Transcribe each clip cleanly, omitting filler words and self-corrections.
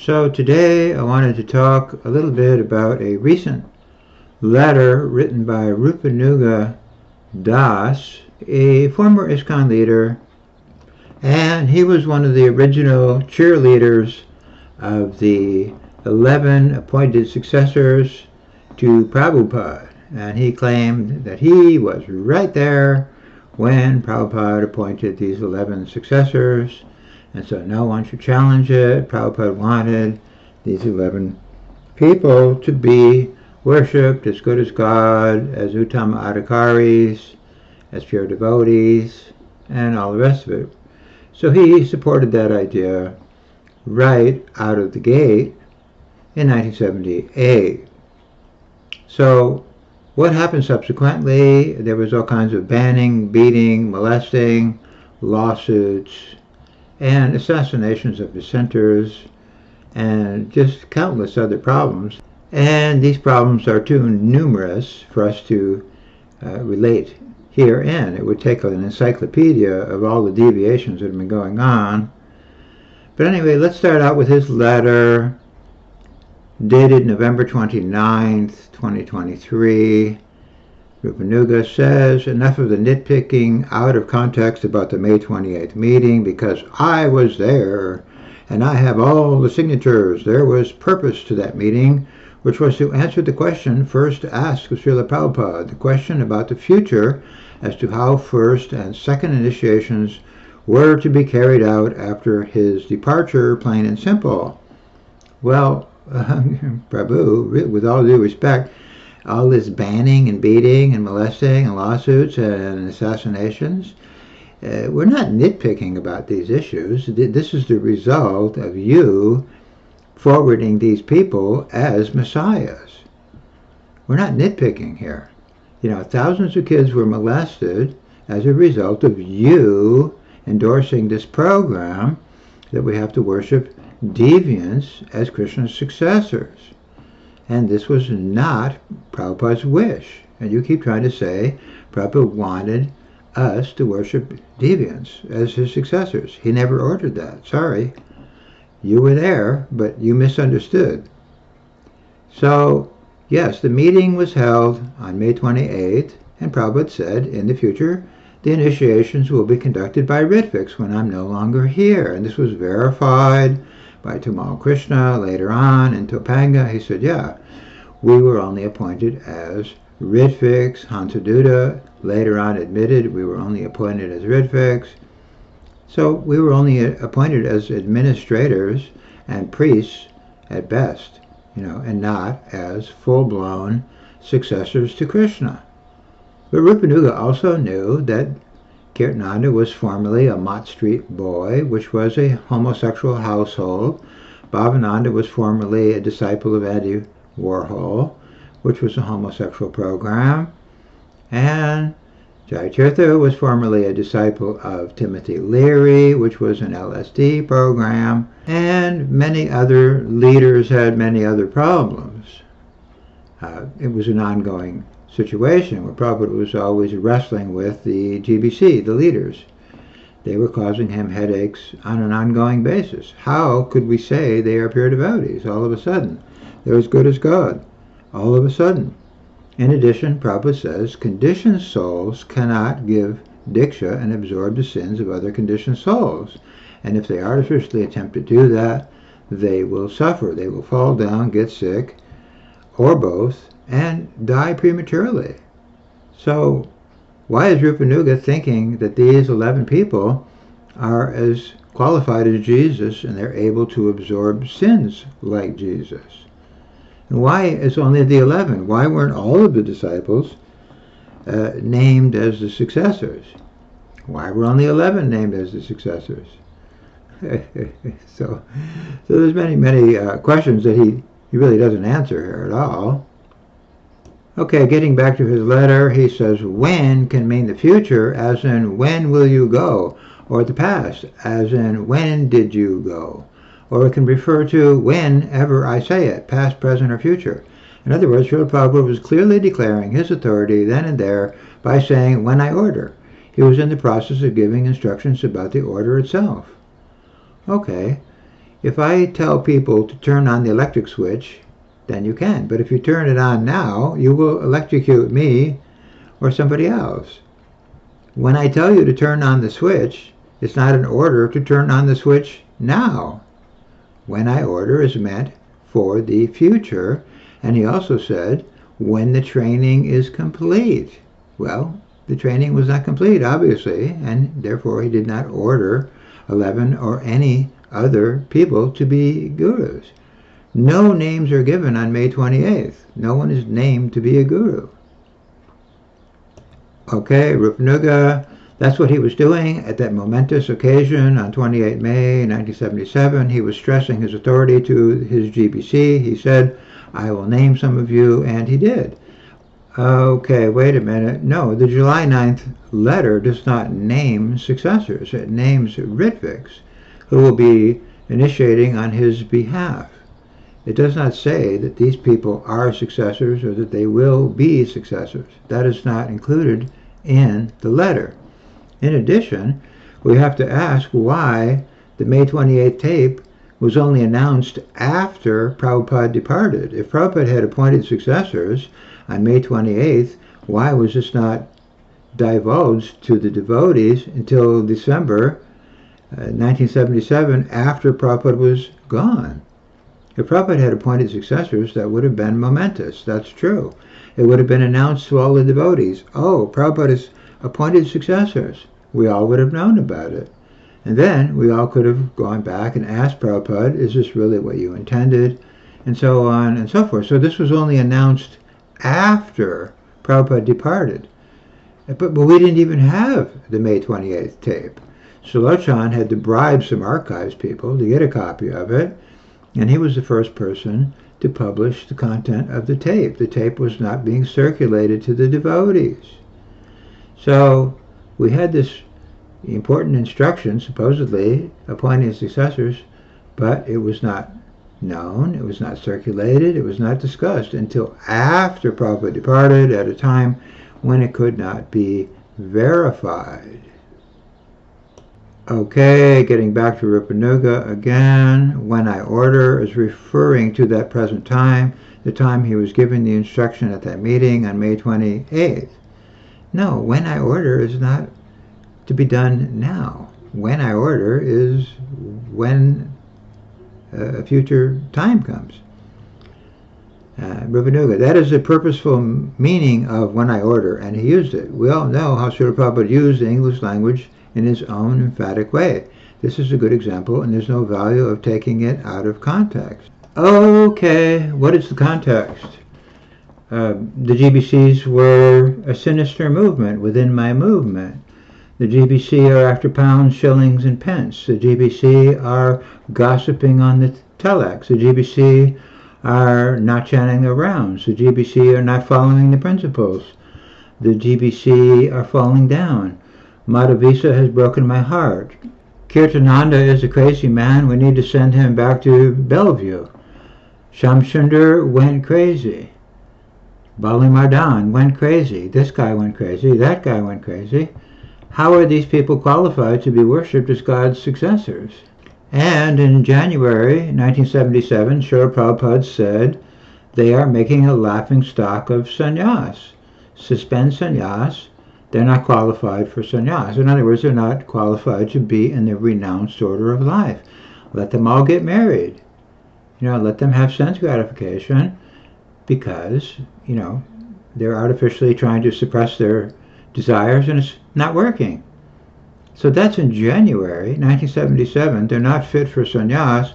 So today I wanted to talk a little bit about a recent letter written by Rupanuga Das, a former ISKCON leader, and he was one of the original cheerleaders of the 11 appointed successors to Prabhupada. And he claimed that he was right there when Prabhupada appointed these 11 successors, and so no one should challenge it. Prabhupada wanted these 11 people to be worshipped as good as God, as Uttama Adhikaris, as pure devotees, and all the rest of it. So he supported that idea right out of the gate in 1978. So what happened subsequently? There was all kinds of banning, beating, molesting, lawsuits, and assassinations of dissenters, and just countless other problems. And these problems are too numerous for us to relate herein. It would take an encyclopedia of all the deviations that have been going on. But anyway, let's start out with his letter dated November 29th, 2023. Rupanuga says, enough of the nitpicking out of context about the May 28th meeting, because I was there and I have all the signatures. There was purpose to that meeting, which was to answer the question first asked of Srila Prabhupada, the question about the future as to how first and second initiations were to be carried out after his departure, plain and simple. Well, Prabhu, with all due respect, all this banning and beating and molesting and lawsuits and assassinations, we're not nitpicking about these issues. This is the result of you forwarding these people as messiahs. We're not nitpicking here. You know, thousands of kids were molested as a result of you endorsing this program that we have to worship deviants as Krishna's successors. And this was not Prabhupada's wish. And you keep trying to say Prabhupada wanted us to worship deviants as his successors. He never ordered that. Sorry. You were there, but you misunderstood. So, yes, the meeting was held on May 28th, and Prabhupada said, in the future, the initiations will be conducted by Ritvix when I'm no longer here. And this was verified by Tamal Krishna later on in Topanga. He said, yeah, we were only appointed as Ritvix. Hansaduta later on admitted we were only appointed as Ritvix. So we were only appointed as administrators and priests at best, and not as full-blown successors to Krishna. But Rupanuga also knew that Kirtananda was formerly a Mott Street boy, which was a homosexual household. Bhavananda was formerly a disciple of Andy Warhol, which was a homosexual program. And Jaitirtha was formerly a disciple of Timothy Leary, which was an LSD program. And many other leaders had many other problems. It was an ongoing situation where Prabhupada was always wrestling with the GBC, the leaders. They were causing him headaches on an ongoing basis. How could we say they are pure devotees all of a sudden? They're as good as God all of a sudden. In addition, Prabhupada says conditioned souls cannot give diksha and absorb the sins of other conditioned souls. And if they artificially attempt to do that, they will suffer. They will fall down, get sick, or both, and die prematurely. So why is Rupanuga thinking that these 11 people are as qualified as Jesus and they're able to absorb sins like Jesus? And why is only the 11? Why weren't all of the disciples named as the successors? Why were only 11 named as the successors? so there's many questions that he really doesn't answer here at all. Okay, getting back to his letter, he says, when can mean the future, as in when will you go, or the past, as in when did you go, or it can refer to whenever I say it, past, present, or future. In other words, Srila Prabhupada was clearly declaring his authority then and there by saying, when I order. He was in the process of giving instructions about the order itself. Okay, If I tell people to turn on the electric switch, then you can. But if you turn it on now, you will electrocute me or somebody else. When I tell you to turn on the switch, it's not an order to turn on the switch now. When I order is meant for the future. And he also said, when the training is complete. Well, the training was not complete, obviously, and therefore he did not order 11 or any other people to be gurus. No names are given on May 28th. No one is named to be a guru. Okay, Rupanuga, that's what he was doing at that momentous occasion on 28 May 1977. He was stressing his authority to his GBC. He said, I will name some of you, and he did. Okay, wait a minute. No, the July 9th letter does not name successors. It names Ritviks, who will be initiating on his behalf. It does not say that these people are successors or that they will be successors. That is not included in the letter. In addition, we have to ask why the May 28th tape was only announced after Prabhupada departed. If Prabhupada had appointed successors on May 28th, why was this not divulged to the devotees until December 1977 after Prabhupada was gone? If Prabhupada had appointed successors, that would have been momentous. That's true. It would have been announced to all the devotees. Oh, Prabhupada has appointed successors. We all would have known about it. And then we all could have gone back and asked Prabhupada, is this really what you intended? And so on and so forth. So this was only announced after Prabhupada departed. But we didn't even have the May 28th tape. Sulochan had to bribe some archives people to get a copy of it. And he was the first person to publish the content of the tape. The tape was not being circulated to the devotees. So we had this important instruction, supposedly appointing successors, but it was not known, it was not circulated, it was not discussed until after Prabhupada departed, at a time when it could not be verified. Okay, getting back to Rupanuga again. When I order is referring to that present time, the time he was giving the instruction at that meeting on May 28th. No, when I order is not to be done now. When I order is when a future time comes. Rupanuga, that is the purposeful meaning of when I order, and he used it. We all know how Srila Prabhupada used the English language in his own emphatic way. This is a good example, and there's no value of taking it out of context. Okay, what is the context? The GBCs were a sinister movement within my movement. The GBC are after pounds, shillings, and pence. The GBC are gossiping on the telex. The GBC are not chanting their rounds. The GBC are not following the principles. The GBC are falling down. Madhavisa has broken my heart. Kirtananda is a crazy man. We need to send him back to Bellevue. Shamsundar went crazy. Bali Mardan went crazy. This guy went crazy. That guy went crazy. How are these people qualified to be worshipped as God's successors? And in January 1977, Srila Prabhupada said they are making a laughing stock of sannyas. Suspend sannyas. They're not qualified for sannyas. In other words, they're not qualified to be in the renounced order of life. Let them all get married. Let them have sense gratification because, they're artificially trying to suppress their desires and it's not working. So that's in January 1977. They're not fit for sannyas.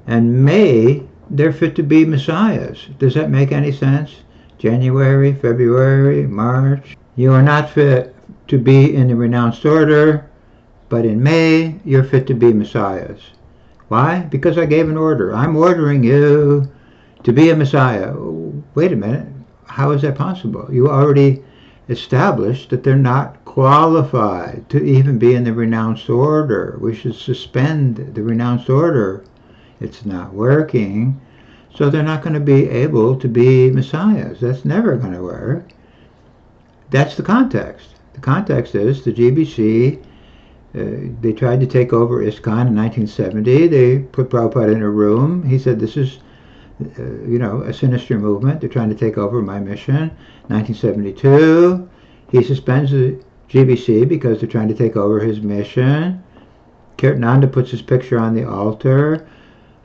And May, they're fit to be messiahs. Does that make any sense? January, February, March. You are not fit to be in the renounced order, but in May, you're fit to be messiahs. Why? Because I gave an order. I'm ordering you to be a messiah. Wait a minute. How is that possible? You already established that they're not qualified to even be in the renounced order. We should suspend the renounced order. It's not working. So they're not going to be able to be messiahs. That's never going to work. That's the context. The context is the GBC They tried to take over ISKCON in 1970. They put Prabhupada in a room. He said, this is, a sinister movement. They're trying to take over my mission. 1972, he suspends the GBC because they're trying to take over his mission. Kirtananda puts his picture on the altar.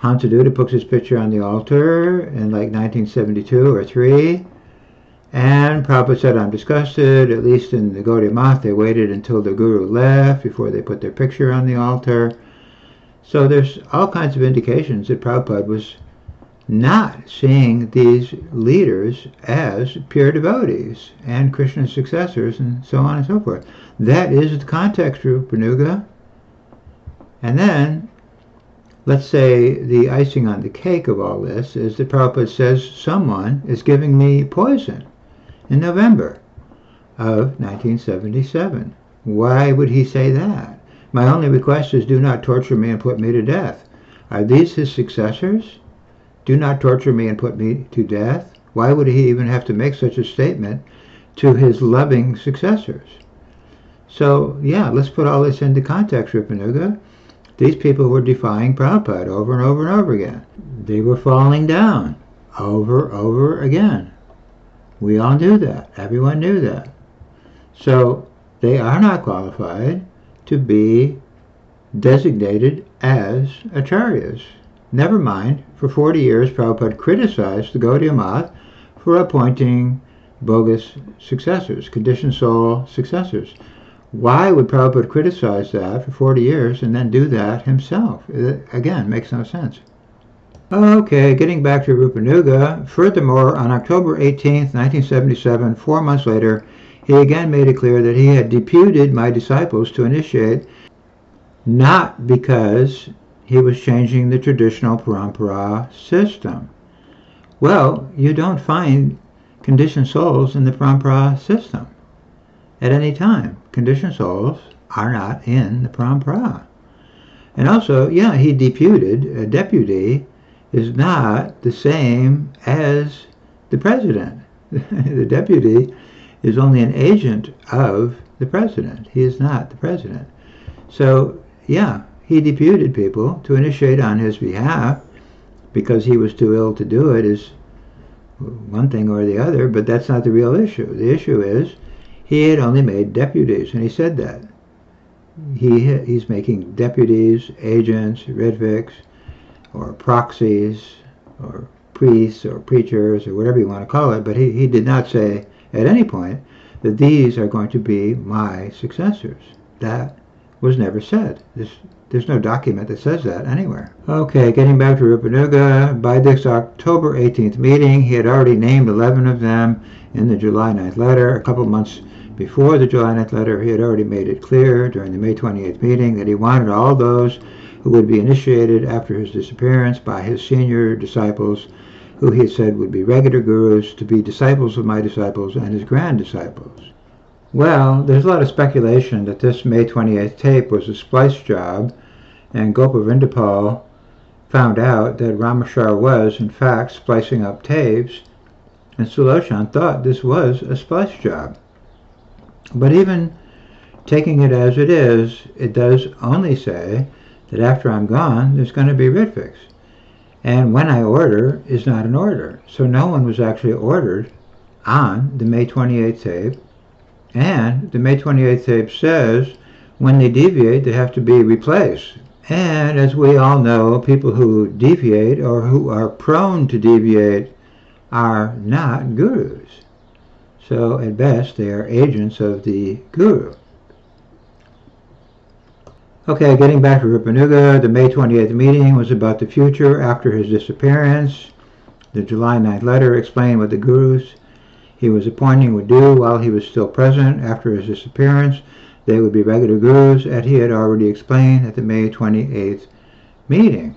Hansaduta puts his picture on the altar in like 1972 or 3. And Prabhupada said, I'm disgusted. At least in the Gaudiya Math, they waited until the Guru left before they put their picture on the altar. So there's all kinds of indications that Prabhupada was not seeing these leaders as pure devotees and Krishna's successors and so on and so forth. That is the context, Rupanuga. And then, let's say the icing on the cake of all this is that Prabhupada says someone is giving me poison in November of 1977. Why would he say that? My only request is, do not torture me and put me to death. Are these his successors? Do not torture me and put me to death? Why would he even have to make such a statement to his loving successors? So, yeah, let's put all this into context, Rupanuga. These people were defying Prabhupada over and over and over again. They were falling down over again. We all knew that. Everyone knew that. So they are not qualified to be designated as acharyas. Never mind, for 40 years Prabhupada criticized the Gaudiya Math for appointing bogus successors, conditioned soul successors. Why would Prabhupada criticize that for 40 years and then do that himself? It, again, makes no sense. Okay, getting back to Rupanuga. Furthermore, on October 18th, 1977, 4 months later, he again made it clear that he had deputed my disciples to initiate, not because he was changing the traditional parampara system. Well, you don't find conditioned souls in the parampara system at any time. Conditioned souls are not in the parampara. And also, yeah, he deputed. A deputy is not the same as the president. The deputy is only an agent of the president. He is not the president. So, yeah, he deputed people to initiate on his behalf. Because he was too ill to do it is one thing or the other, but that's not the real issue. The issue is he had only made deputies, and he said that. He's making deputies, agents, ritviks, or proxies, or priests, or preachers, or whatever you want to call it, but he did not say at any point that these are going to be my successors. That was never said. There's no document that says that anywhere. Okay, getting back to Rupanuga, by this October 18th meeting, he had already named 11 of them in the July 9th letter. A couple months before the July 9th letter, he had already made it clear during the May 28th meeting that he wanted all those who would be initiated after his disappearance by his senior disciples, who he had said would be regular gurus, to be disciples of my disciples and his grand disciples. Well, there's a lot of speculation that this May 28th tape was a splice job, and Gopavindapal found out that Rameshwar was, in fact, splicing up tapes, and Suloshan thought this was a splice job. But even taking it as it is, it does only say that after I'm gone, there's going to be ritviks. And when I order is not an order. So no one was actually ordered on the May 28th tape. And the May 28th tape says when they deviate, they have to be replaced. And as we all know, people who deviate or who are prone to deviate are not gurus. So at best, they are agents of the guru. Okay, getting back to Rupanuga, the May 28th meeting was about the future after his disappearance. The July 9th letter explained what the gurus he was appointing would do while he was still present. After his disappearance, they would be regular gurus, as he had already explained at the May 28th meeting.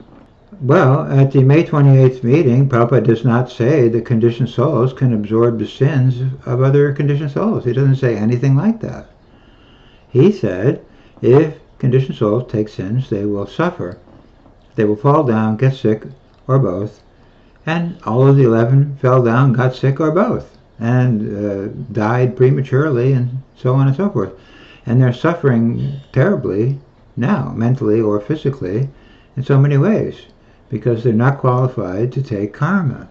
Well, at the May 28th meeting, Prabhupada does not say that conditioned souls can absorb the sins of other conditioned souls. He doesn't say anything like that. He said, if conditioned souls take sins, they will suffer. They will fall down, get sick, or both. And all of the 11 fell down, got sick, or both, and died prematurely, and so on and so forth. And they're suffering terribly now, mentally or physically, in so many ways, because they're not qualified to take karma.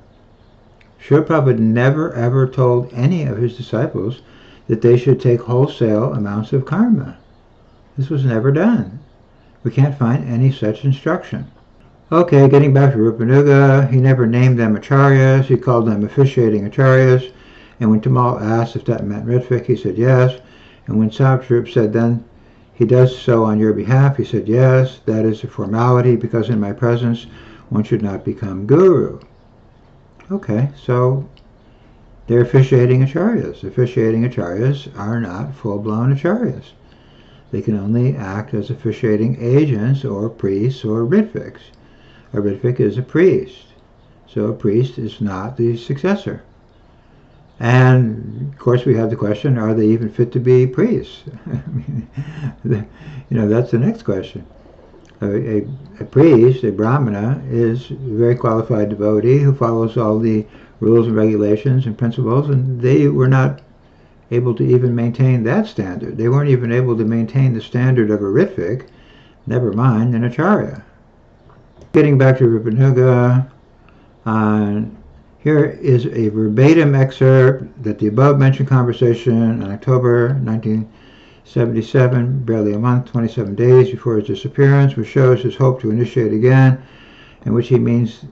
Srila Prabhupada never ever told any of his disciples that they should take wholesale amounts of karma. This was never done. We can't find any such instruction. Okay, getting back to Rupanuga, he never named them acharyas, he called them officiating acharyas, and when Tamal asked if that meant Ritvik, he said yes, and when Satsvarup said then he does so on your behalf, he said yes, that is a formality, because in my presence one should not become guru. Okay, so they're officiating acharyas. Officiating acharyas are not full-blown acharyas. They can only act as officiating agents or priests or ritviks. A ritvik is a priest, so a priest is not the successor. And of course we have the question, are they even fit to be priests? That's the next question. A priest, a brahmana, is a very qualified devotee who follows all the rules and regulations and principles, and they were not able to even maintain that standard. They weren't even able to maintain the standard of a ritvik, never mind an acharya. Getting back to Rupanuga, here is a verbatim excerpt that the above-mentioned conversation on October 1977, barely a month, 27 days before his disappearance, which shows his hope to initiate again, in which he means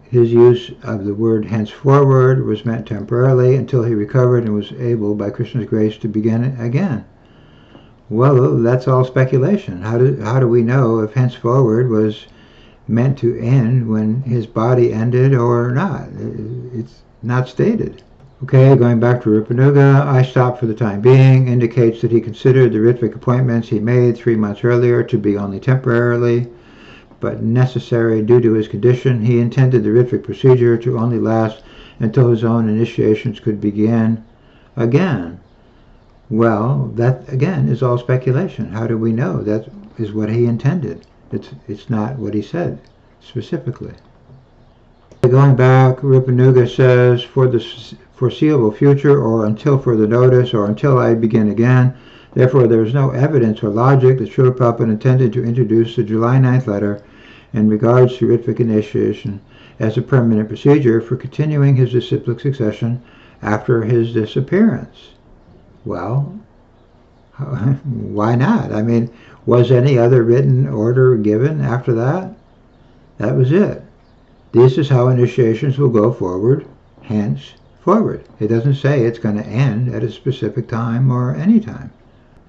his use of the word henceforward was meant temporarily until he recovered and was able, by Krishna's grace, to begin again. Well, that's all speculation. How do we know if henceforward was meant to end when his body ended or not? It's not stated. Okay, going back to Rupanuga, I stopped for the time being, indicates that he considered the Ritvik appointments he made 3 months earlier to be only temporarily, but necessary due to his condition. He intended the Ritvik procedure to only last until his own initiations could begin again. Well, that again is all speculation. How do we know that is what he intended? It's not what he said specifically. Going back, Rupanuga says, for the foreseeable future, or until further notice, or until I begin again. Therefore, there is no evidence or logic that Srila Prabhupada intended to introduce the July 9th letter in regards to Ritvik initiation as a permanent procedure for continuing his disciplic succession after his disappearance. Well, why not? I mean, was any other written order given after that? That was it. This is how initiations will go forward, hence forward. It doesn't say it's going to end at a specific time or any time.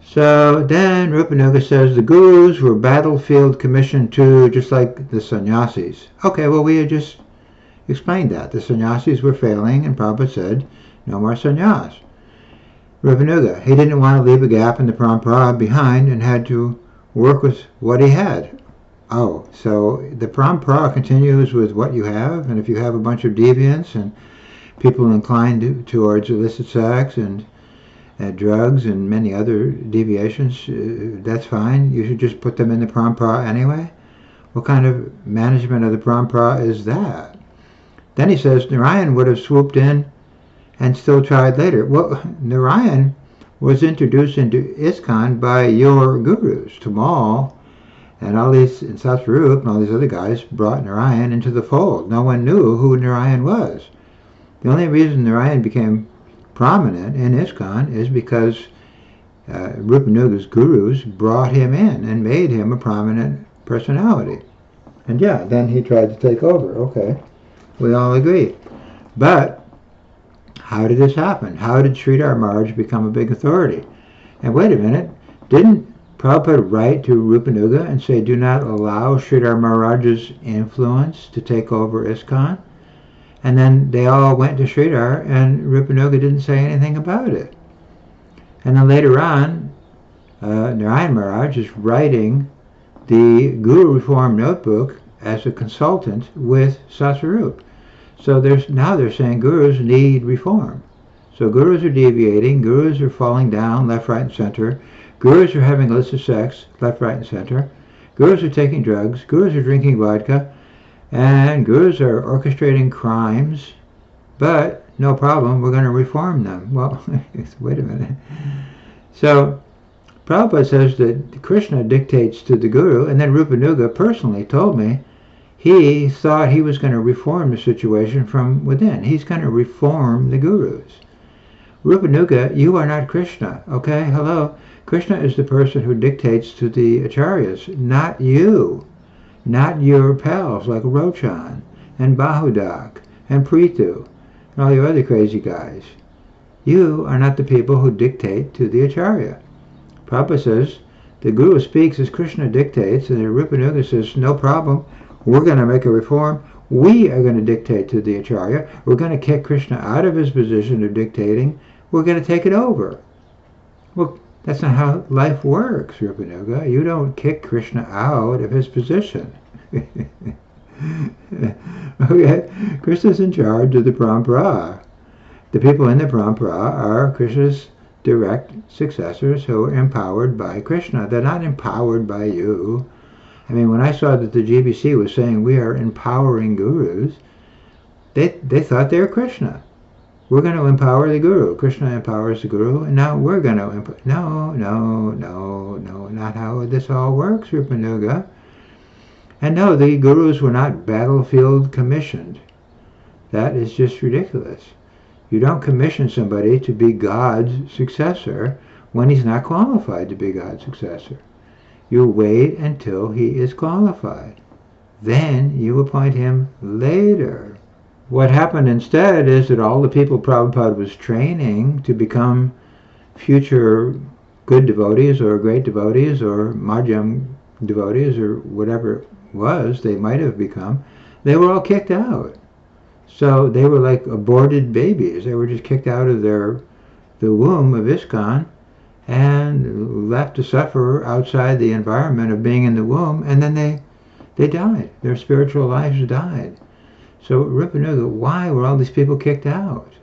So then Rupanuga says the gurus were battlefield commissioned too, just like the sannyasis. Okay, well, we had just explained that. The sannyasis were failing, and Prabhupada said, no more sannyas. Rupanuga, he didn't want to leave a gap in the parampara behind and had to work with what he had. Oh, so the parampara continues with what you have, and if you have a bunch of deviants and people inclined towards illicit sex and drugs and many other deviations, that's fine. You should just put them in the parampara anyway. What kind of management of the parampara is that? Then he says Narayan would have swooped in and still tried later. Well, Narayan was introduced into ISKCON by your gurus, Tamal, and all these, and Satsvarup and all these other guys brought Narayan into the fold. No one knew who Narayan was. The only reason Narayan became prominent in ISKCON is because Rupanuga's gurus brought him in and made him a prominent personality. And yeah, then he tried to take over. Okay, we all agree. But how did this happen? How did Sridhar Maharaj become a big authority? And wait a minute, didn't Prabhupada write to Rupanuga and say, do not allow Sridhar Maharaj's influence to take over ISKCON? And then they all went to Sridhar, and Rupanuga didn't say anything about it. And then later on, Narayan Maharaj is writing the Guru Reform Notebook as a consultant with Satsvarup. So now they're saying gurus need reform. So gurus are deviating, gurus are falling down left, right, and center. Gurus are having illicit sex left, right, and center. Gurus are taking drugs. Gurus are drinking vodka. And gurus are orchestrating crimes. But no problem, we're going to reform them. Well, wait a minute. So Prabhupada says that Krishna dictates to the Guru, and then Rupanuga personally told me he thought he was going to reform the situation from within. He's going to reform the Gurus. Rupanuga, you are not Krishna, okay? Hello? Krishna is the person who dictates to the acharyas, not you. Not your pals like Rochan and Bahudak and Prithu and all your other crazy guys. You are not the people who dictate to the acharya. Prabhupada says, the Guru speaks as Krishna dictates, and the Rupanuga says, no problem, we're going to make a reform. We are going to dictate to the acharya. We're going to kick Krishna out of his position of dictating. We're going to take it over. Well, that's not how life works, Rupanuga. You don't kick Krishna out of his position. Okay, Krishna's in charge of the parampara. The people in the parampara are Krishna's direct successors who are empowered by Krishna. They're not empowered by you. I mean, when I saw that the GBC was saying we are empowering gurus, they thought they were Krishna. We're going to empower the Guru. Krishna empowers the Guru, and now we're going to empower. No, not how this all works, Rupanuga. And no, the Gurus were not battlefield commissioned. That is just ridiculous. You don't commission somebody to be God's successor when he's not qualified to be God's successor. You wait until he is qualified. Then you appoint him later. What happened instead is that all the people Prabhupada was training to become future good devotees or great devotees or Madhyam devotees or whatever it was they might have become, they were all kicked out. So they were like aborted babies. They were just kicked out of the womb of ISKCON and left to suffer outside the environment of being in the womb, and then they died. Their spiritual lives died. So Rupanuga, why were all these people kicked out?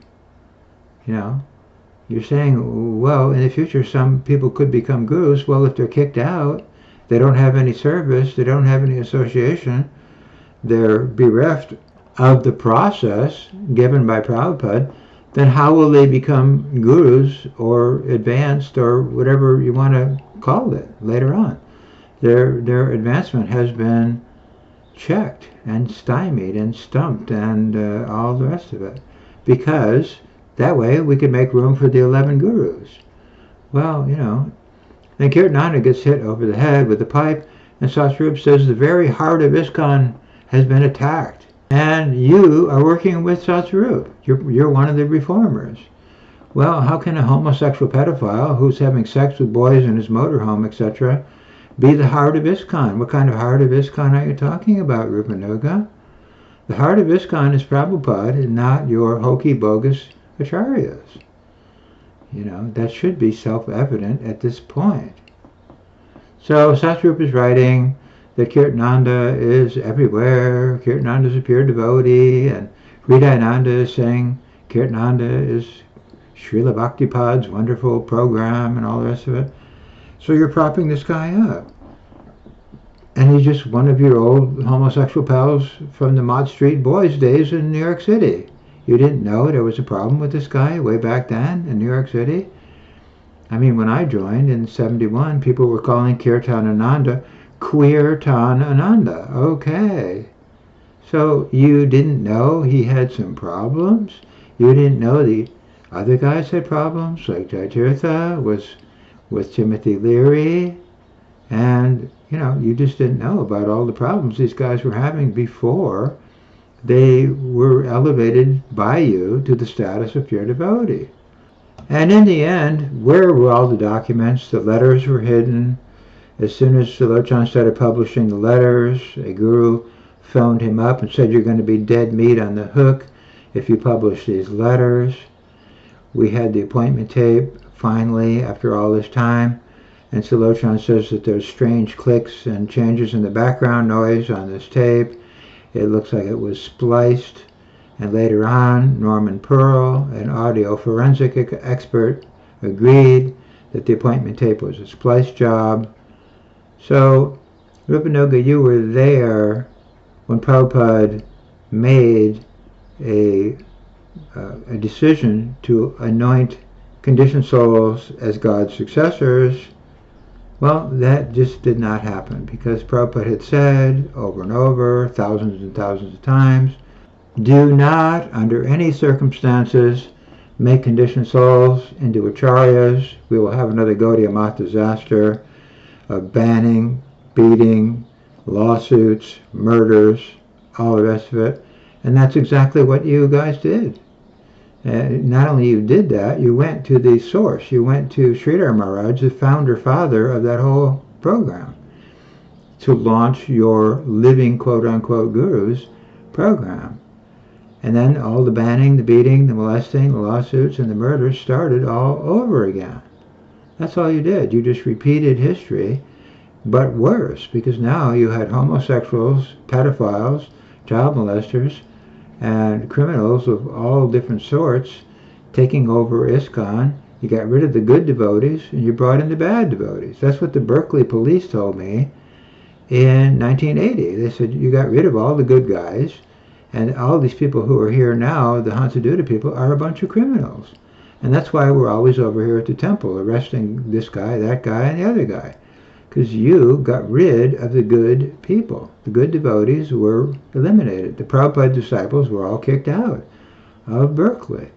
You know, you're saying, well, in the future some people could become gurus. Well, if they're kicked out, they don't have any service, they don't have any association, they're bereft of the process given by Prabhupada, then how will they become gurus or advanced or whatever you want to call it later on? Their advancement has been checked and stymied and stumped and all the rest of it, because that way we could make room for the 11 gurus. Well, you know, then Kirtananda gets hit over the head with a pipe, and Satsvarup says the very heart of ISKCON has been attacked, and you are working with Satsvarup. You're one of the reformers. Well, how can a homosexual pedophile who's having sex with boys in his motorhome, etc., be the heart of ISKCON? What kind of heart of ISKCON are you talking about, Rupanuga? The heart of ISKCON is Prabhupada and not your hokey bogus acharyas. You know, that should be self-evident at this point. So Satsvarup is writing that Kirtananda is everywhere. Kirtananda is a pure devotee, and Hridayananda is saying Kirtananda is Srila Bhaktipad's wonderful program and all the rest of it. So you're propping this guy up. And he's just one of your old homosexual pals from the Mott Street Boys days in New York City. You didn't know there was a problem with this guy way back then in New York City? I mean, when I joined in 71, people were calling Kirtanananda Queertanananda. Okay. So you didn't know he had some problems? You didn't know the other guys had problems, like Jaitirtha was with Timothy Leary, and, you know, you just didn't know about all the problems these guys were having before they were elevated by you to the status of pure devotee. And in the end, where were all the documents? The letters were hidden. As soon as Lochan started publishing the letters, a guru phoned him up and said, you're going to be dead meat on the hook if you publish these letters. We had the appointment tape, finally, after all this time, and Lochan says that there's strange clicks and changes in the background noise on this tape. It looks like it was spliced, and later on, Norman Pearl, an audio forensic expert, agreed that the appointment tape was a splice job. So, Rupanuga, you were there when Prabhupada made a decision to anoint conditioned souls as God's successors Well, that just did not happen because Prabhupada had said over and over, thousands and thousands of times, do not, under any circumstances, make conditioned souls into acharyas. We will have another Gaudiya Math disaster of banning, beating, lawsuits, murders, all the rest of it. And that's exactly what you guys did. Not only you did that, you went to the source. You went to Sridhar Maharaj, the founder father of that whole program, to launch your living quote-unquote gurus program. And then all the banning, the beating, the molesting, the lawsuits, and the murders started all over again. That's all you did. You just repeated history, but worse, because now you had homosexuals, pedophiles, child molesters, and criminals of all different sorts taking over ISKCON. You got rid of the good devotees and you brought in the bad devotees. That's what the Berkeley police told me in 1980. They said you got rid of all the good guys, and all these people who are here now, the Hansaduta people, are a bunch of criminals. And that's why we're always over here at the temple arresting this guy, that guy, and the other guy. Because you got rid of the good people. The good devotees were eliminated. The Prabhupada disciples were all kicked out of Berkeley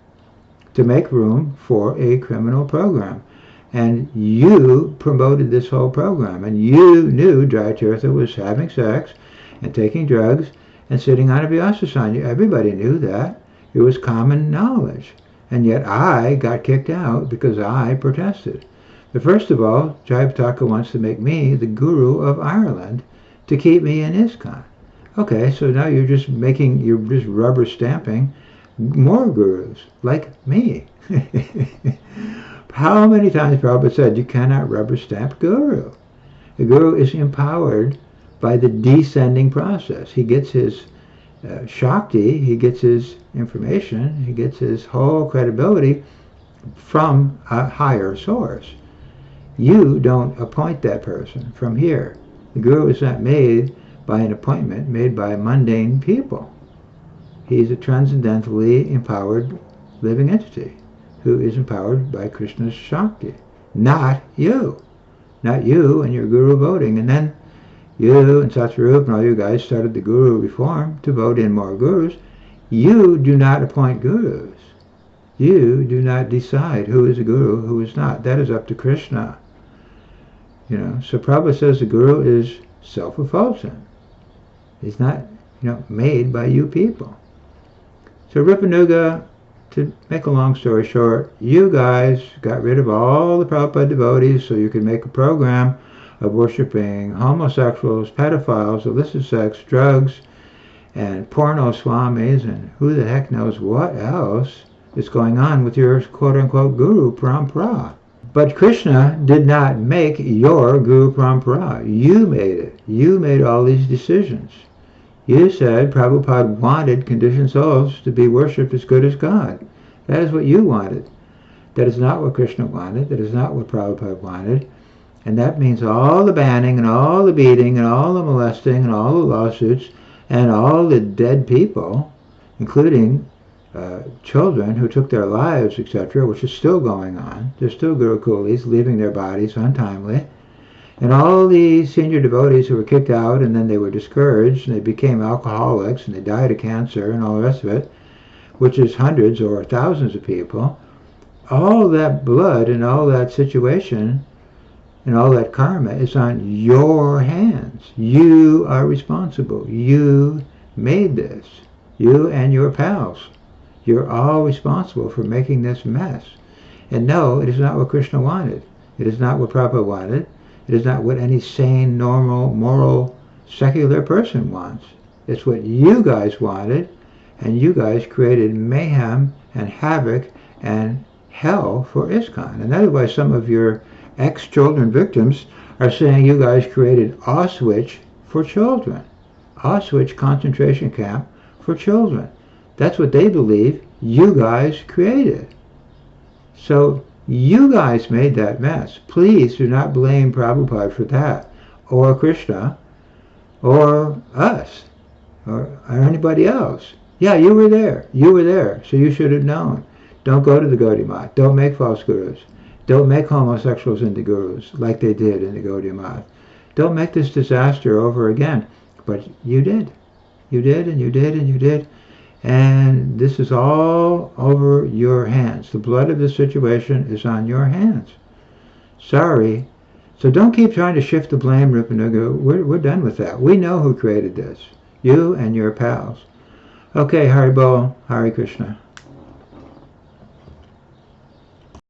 to make room for a criminal program. And you promoted this whole program. And you knew Jayatirath was having sex and taking drugs and sitting on a Vyasasana. Everybody knew that. It was common knowledge. And yet I got kicked out because I protested. But first of all, Jayapataka wants to make me the guru of Ireland to keep me in ISKCON. Okay, so now you're just rubber stamping more gurus like me. How many times Prabhupada said you cannot rubber stamp guru? The guru is empowered by the descending process. He gets his Shakti, he gets his information, he gets his whole credibility from a higher source. You don't appoint that person from here. The guru is not made by an appointment made by mundane people. He's a transcendentally empowered living entity who is empowered by Krishna's Shakti. Not you. Not you and your guru voting. And then you and Satsarup and all you guys started the guru reform to vote in more gurus. You do not appoint gurus. You do not decide who is a guru, who is not. That is up to Krishna. So Prabhupada says the guru is self-effulgent. He's not, made by you people. So Rupanuga, to make a long story short, you guys got rid of all the Prabhupada devotees so you could make a program of worshiping homosexuals, pedophiles, illicit sex, drugs, and porno swamis, and who the heck knows what else is going on with your quote-unquote guru parampara. But Krishna did not make your guru parampara. You made it. You made all these decisions. You said Prabhupada wanted conditioned souls to be worshipped as good as God. That is what you wanted. That is not what Krishna wanted. That is not what Prabhupada wanted. And that means all the banning and all the beating and all the molesting and all the lawsuits and all the dead people, including children who took their lives, etc., which is still going on. There's still gurukulis leaving their bodies untimely. And all the senior devotees who were kicked out and then they were discouraged and they became alcoholics and they died of cancer and all the rest of it, which is hundreds or thousands of people, all that blood and all that situation and all that karma is on your hands. You are responsible. You made this. You and your pals. You're all responsible for making this mess. And no, it is not what Krishna wanted. It is not what Prabhupada wanted. It is not what any sane, normal, moral, secular person wants. It's what you guys wanted, and you guys created mayhem and havoc and hell for ISKCON. And that is why some of your ex-children victims are saying you guys created Auschwitz for children. Auschwitz concentration camp for children. That's what they believe you guys created. So you guys made that mess. Please do not blame Prabhupada for that, or Krishna, or us, or anybody else. Yeah, you were there. You were there, so you should have known. Don't go to the Gaudiya Math. Don't make false gurus. Don't make homosexuals into gurus like they did in the Gaudiya Math. Don't make this disaster over again. But you did. You did, and you did, and you did. And this is all over your hands. The blood of the situation is on your hands. Sorry. So don't keep trying to shift the blame, Rupanuga. We're done with that. We know who created this. You and your pals. Okay, Haribol, Hare Krishna.